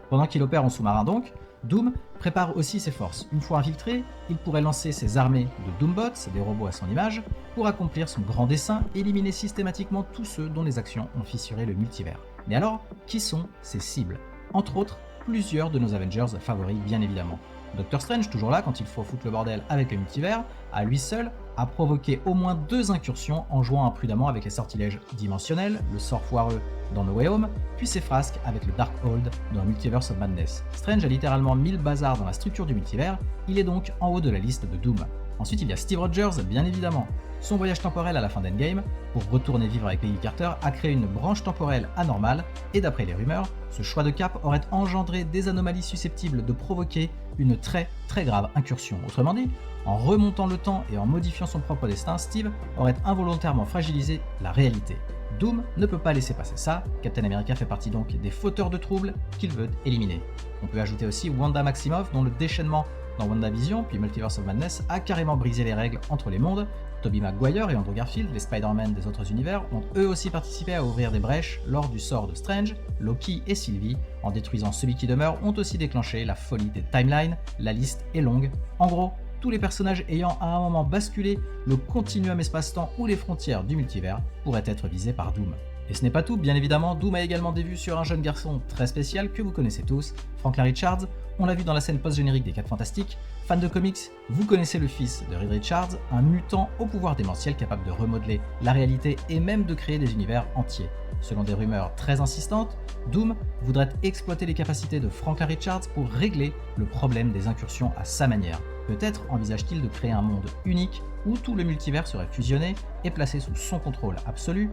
Pendant qu'il opère en sous-marin donc, Doom prépare aussi ses forces. Une fois infiltré, il pourrait lancer ses armées de Doombots, des robots à son image, pour accomplir son grand dessein, éliminer systématiquement tous ceux dont les actions ont fissuré le multivers. Mais alors, qui sont ces cibles? Entre autres, plusieurs de nos Avengers favoris bien évidemment. Doctor Strange, toujours là quand il faut foutre le bordel avec le multivers, à lui seul, a provoqué au moins 2 incursions en jouant imprudemment avec les sortilèges dimensionnels, le sort foireux dans No Way Home, puis ses frasques avec le Darkhold dans Multiverse of Madness. Strange a littéralement mis le bazar dans la structure du multivers, il est donc en haut de la liste de Doom. Ensuite il y a Steve Rogers, bien évidemment. Son voyage temporel à la fin d'Endgame, pour retourner vivre avec Peggy Carter, a créé une branche temporelle anormale, et d'après les rumeurs, ce choix de cap aurait engendré des anomalies susceptibles de provoquer une très grave incursion. Autrement dit, en remontant le temps et en modifiant son propre destin, Steve aurait involontairement fragilisé la réalité. Doom ne peut pas laisser passer ça, Captain America fait partie donc des fauteurs de troubles qu'il veut éliminer. On peut ajouter aussi Wanda Maximoff, dont le déchaînement dans WandaVision, puis Multiverse of Madness, a carrément brisé les règles entre les mondes. Tobey Maguire et Andrew Garfield, les Spider-Man des autres univers, ont eux aussi participé à ouvrir des brèches lors du sort de Strange. Loki et Sylvie, en détruisant celui qui demeure, ont aussi déclenché la folie des timelines. La liste est longue. En gros, tous les personnages ayant à un moment basculé le continuum espace-temps ou les frontières du multivers pourraient être visés par Doom. Et ce n'est pas tout, bien évidemment, Doom a également des vues sur un jeune garçon très spécial que vous connaissez tous, Franklin Richards. On l'a vu dans la scène post-générique des 4 Fantastiques. Fan de comics, vous connaissez le fils de Reed Richards, un mutant au pouvoir démentiel capable de remodeler la réalité et même de créer des univers entiers. Selon des rumeurs très insistantes, Doom voudrait exploiter les capacités de Franklin Richards pour régler le problème des incursions à sa manière. Peut-être envisage-t-il de créer un monde unique où tout le multivers serait fusionné et placé sous son contrôle absolu.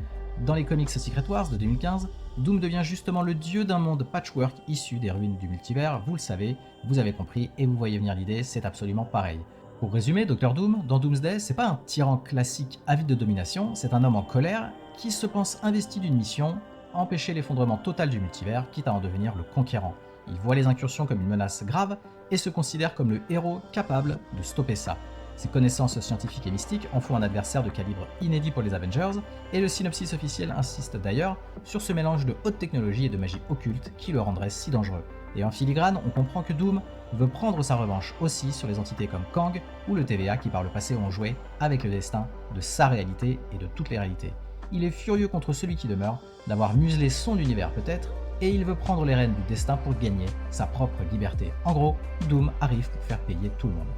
Dans les comics Secret Wars de 2015, Doom devient justement le dieu d'un monde patchwork issu des ruines du multivers, vous le savez, vous avez compris et vous voyez venir l'idée, c'est absolument pareil. Pour résumer, Dr Doom, dans Doomsday, c'est pas un tyran classique avide de domination, c'est un homme en colère qui se pense investi d'une mission, empêcher l'effondrement total du multivers, quitte à en devenir le conquérant. Il voit les incursions comme une menace grave et se considère comme le héros capable de stopper ça. Ses connaissances scientifiques et mystiques en font un adversaire de calibre inédit pour les Avengers, et le synopsis officiel insiste d'ailleurs sur ce mélange de haute technologie et de magie occulte qui le rendrait si dangereux. Et en filigrane, on comprend que Doom veut prendre sa revanche aussi sur les entités comme Kang ou le TVA qui par le passé ont joué avec le destin de sa réalité et de toutes les réalités. Il est furieux contre celui qui demeure, d'avoir muselé son univers peut-être, et il veut prendre les rênes du destin pour gagner sa propre liberté. En gros, Doom arrive pour faire payer tout le monde.